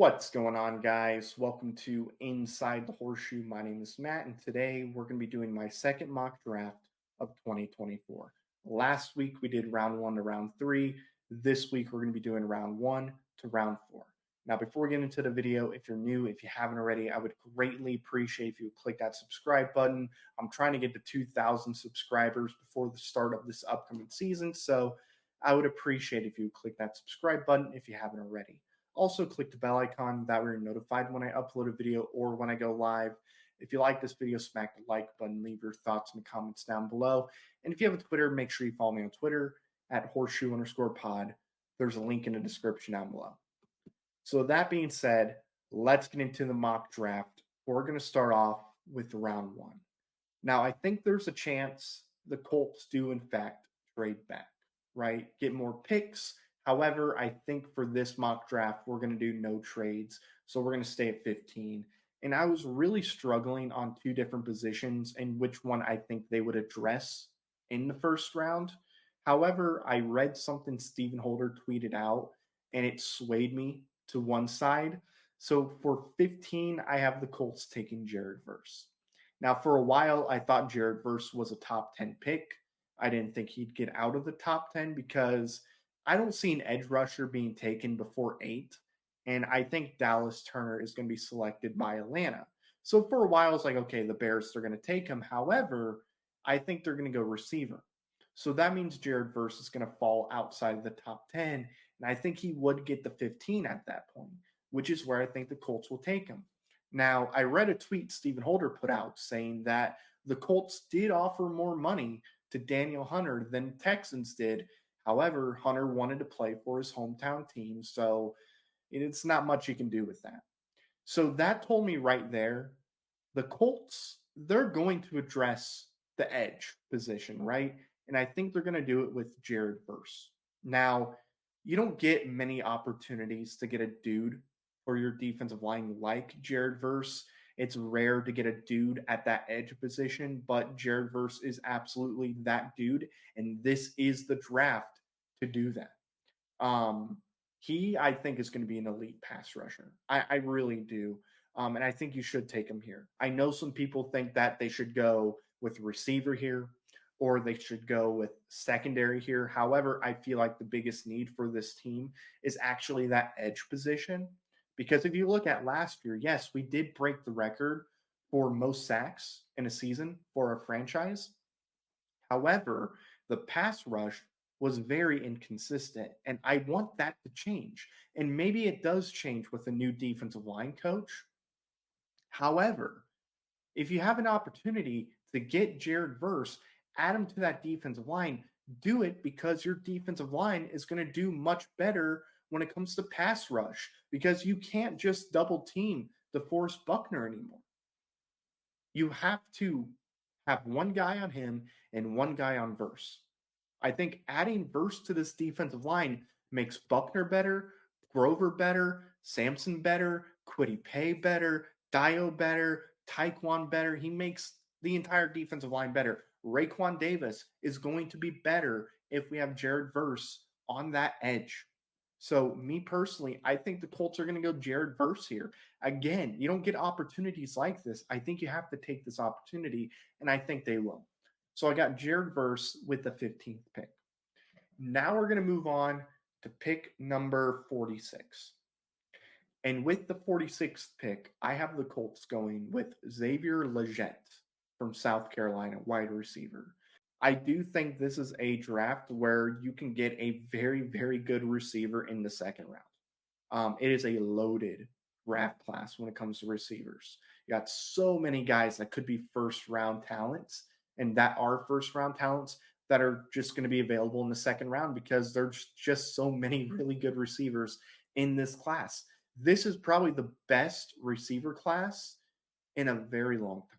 What's going on, guys? Welcome to Inside the Horseshoe. My name is Matt, and today we're going to be doing my second mock draft of 2024. Last week we did round one to round three. This week we're going to be doing round one to round four. Now, before we get into the video, if you're new, if you haven't already, I would greatly appreciate if you would click that subscribe button. I'm trying to get to 2,000 subscribers before the start of this upcoming season, so I would appreciate if you would click that subscribe button if you haven't already. Also, click the bell icon. That way you're notified when I upload a video or when I go live. If you like this video, smack the like button. Leave your thoughts in the comments down below. And if you have a Twitter, make sure you follow me on Twitter at horseshoe_pod. There's a link in the description down below. So that being said, let's get into the mock draft. We're going to start off with round one. Now, I think there's a chance the Colts do, in fact, trade back, right? Get more picks. However, I think for this mock draft, we're going to do no trades. So we're going to stay at 15. And I was really struggling on two different positions and which one I think they would address in the first round. However, I read something Stephen Holder tweeted out and it swayed me to one side. So for 15, I have the Colts taking Jared Verse. Now, for a while, I thought Jared Verse was a top 10 pick. I didn't think he'd get out of the top 10 because I don't see an edge rusher being taken before 8, and I think Dallas Turner is going to be selected by Atlanta. So for a while, I was like, okay, the Bears are going to take him. However, I think they're going to go receiver. So that means Jared Verse is going to fall outside of the top 10, and I think he would get the 15 at that point, which is where I think the Colts will take him. Now, I read a tweet Stephen Holder put out saying that the Colts did offer more money to Daniel Hunter than Texans did. However, Hunter wanted to play for his hometown team, so it's not much you can do with that. So that told me right there, the Colts, they're going to address the edge position, right? And I think they're going to do it with Jared Verse. Now, you don't get many opportunities to get a dude for your defensive line like Jared Verse. It's rare to get a dude at that edge position, but Jared Verse is absolutely that dude, and this is the draft to do that. He, I think, is going to be an elite pass rusher. I really do. And I think you should take him here. I know some people think that they should go with receiver here or they should go with secondary here. However, I feel like the biggest need for this team is actually that edge position. Because if you look at last year, yes, we did break the record for most sacks in a season for a franchise. However, the pass rush was very inconsistent, and I want that to change. And maybe it does change with a new defensive line coach. However, if you have an opportunity to get Jared Verse, add him to that defensive line, do it because your defensive line is going to do much better when it comes to pass rush because you can't just double team DeForest Buckner anymore. You have to have one guy on him and one guy on Verse. I think adding Verse to this defensive line makes Buckner better, Grover better, Sampson better, Kwity Paye better, Dio better, Tyquan better. He makes the entire defensive line better. Raekwon Davis is going to be better if we have Jared Verse on that edge. So me personally, I think the Colts are going to go Jared Verse here. Again, you don't get opportunities like this. I think you have to take this opportunity, and I think they will. So I got Jared Verse with the 15th pick. Now we're going to move on to pick number 46. And with the 46th pick, I have the Colts going with Xavier Legette from South Carolina, wide receiver. I do think this is a draft where you can get a very, very good receiver in the second round. It is a loaded draft class when it comes to receivers. You got so many guys that could be first round talents and that are first round talents that are just going to be available in the second round because there's just so many really good receivers in this class. This is probably the best receiver class in a very long time.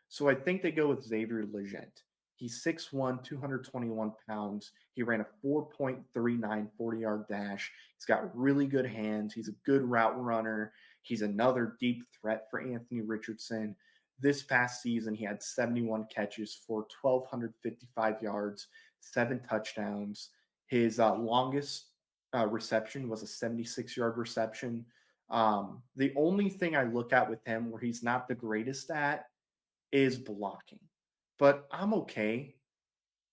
So I think they go with Xavier Legette. He's 6'1", 221 pounds. He ran a 4.39 40-yard dash. He's got really good hands. He's a good route runner. He's another deep threat for Anthony Richardson. This past season, he had 71 catches for 1,255 yards, 7 touchdowns. His longest reception was a 76-yard reception. The only thing I look at with him where he's not the greatest at is blocking. But I'm okay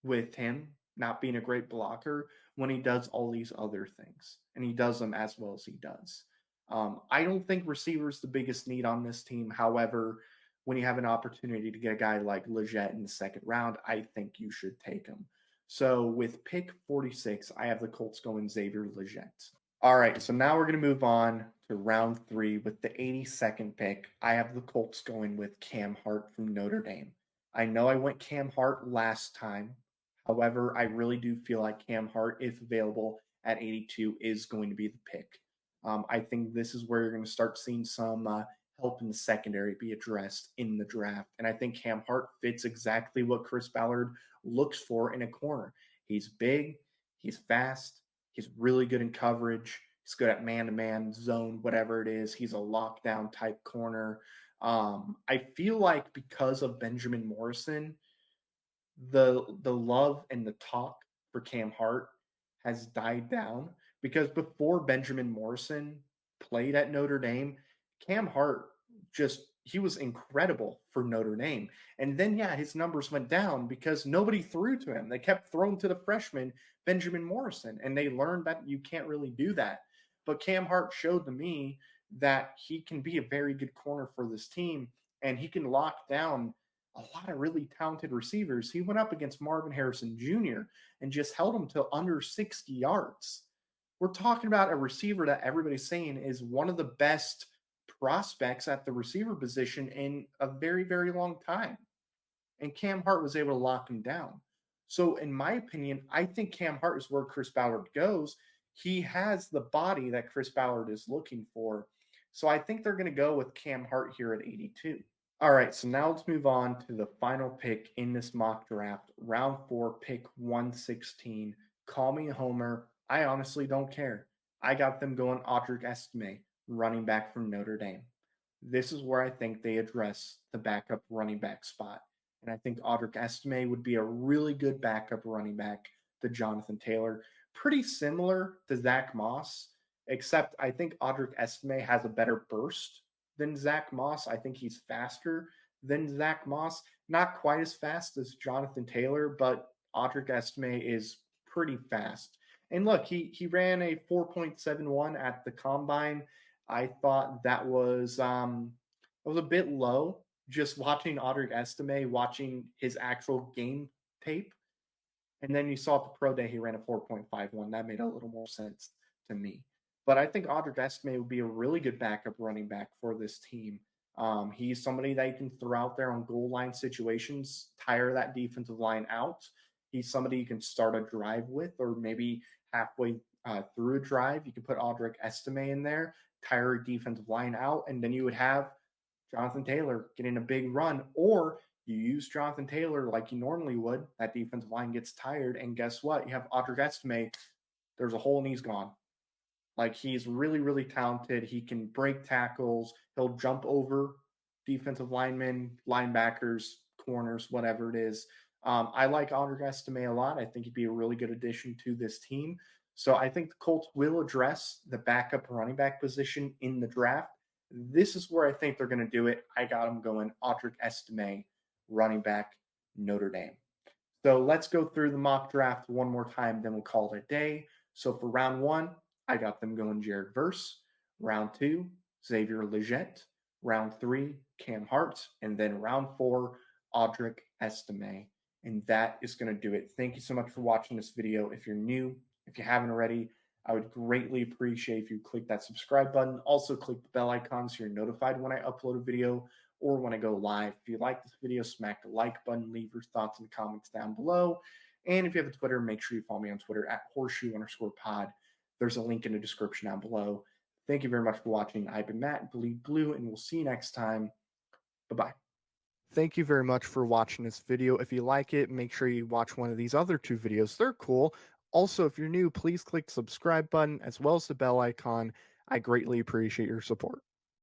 with him not being a great blocker when he does all these other things, and he does them as well as he does. I don't think receiver's the biggest need on this team. However, when you have an opportunity to get a guy like Leggett in the second round, I think you should take him. So with pick 46, I have the Colts going Xavier Leggett. All right, so now we're going to move on to round three with the 82nd pick. I have the Colts going with Cam Hart from Notre Dame. I know I went Cam Hart last time. However, I really do feel like Cam Hart, if available at 82, is going to be the pick. I think this is where you're going to start seeing some help in the secondary be addressed in the draft. And I think Cam Hart fits exactly what Chris Ballard looks for in a corner. He's big, he's fast, he's really good in coverage. He's good at man-to-man, zone, whatever it is. He's a lockdown type corner. I feel like because of Benjamin Morrison, the love and the talk for Cam Hart has died down because before Benjamin Morrison played at Notre Dame, Cam Hart just he was incredible for Notre Dame. And then yeah, his numbers went down because nobody threw to him. They kept throwing to the freshman Benjamin Morrison and they learned that you can't really do that. But Cam Hart showed to me that he can be a very good corner for this team and he can lock down a lot of really talented receivers. He went up against Marvin Harrison Jr. and just held him to under 60 yards. We're talking about a receiver that everybody's saying is one of the best prospects at the receiver position in a very, very long time. And Cam Hart was able to lock him down. So, in my opinion, I think Cam Hart is where Chris Ballard goes. He has the body that Chris Ballard is looking for. So, I think they're going to go with Cam Hart here at 82. All right, so now let's move on to the final pick in this mock draft, round four, pick 116. Call me a homer. I honestly don't care. I got them going Audric Estime, running back from Notre Dame. This is where I think they address the backup running back spot. And I think Audric Estime would be a really good backup running back to Jonathan Taylor. Pretty similar to Zach Moss, except I think Audric Estime has a better burst than Zach Moss. I think he's faster than Zach Moss. Not quite as fast as Jonathan Taylor, but Audric Estime is pretty fast. And look, he ran a 4.71 at the combine. I thought that was a bit low. Just watching Audric Estime, watching his actual game tape, and then you saw at the pro day he ran a 4.51. That made a little more sense to me. But I think Audric Estime would be a really good backup running back for this team. He's somebody that you can throw out there on goal line situations, tire that defensive line out. He's somebody you can start a drive with, or maybe halfway through a drive, you can put Audric Estime in there, tire a defensive line out, and then you would have Jonathan Taylor getting a big run, or you use Jonathan Taylor like you normally would. That defensive line gets tired, and guess what? You have Audric Estime. There's a hole and he's gone. Like he's really, really talented. He can break tackles. He'll jump over defensive linemen, linebackers, corners, whatever it is. I like Audric Estime a lot. I think he'd be a really good addition to this team. So I think the Colts will address the backup running back position in the draft. This is where I think they're going to do it. I got them going Audric Estime, running back, Notre Dame. So let's go through the mock draft one more time, then we'll call it a day. So for round one, I got them going Jared Verse. Round two, Xavier Leggett. Round three, Cam Hart. And then round four, Audric Estime. And that is going to do it. Thank you so much for watching this video. If you're new, if you haven't already, I would greatly appreciate if you click that subscribe button. Also, click the bell icon so you're notified when I upload a video or when I go live. If you like this video, smack the like button, leave your thoughts and comments down below. And if you have a Twitter, make sure you follow me on Twitter at horseshoe_pod. There's a link in the description down below. Thank you very much for watching. I've been Matt, Bleed Blue, and we'll see you next time. Bye-bye. Thank you very much for watching this video. If you like it, make sure you watch one of these other two videos. They're cool. Also, if you're new, please click the subscribe button as well as the bell icon. I greatly appreciate your support.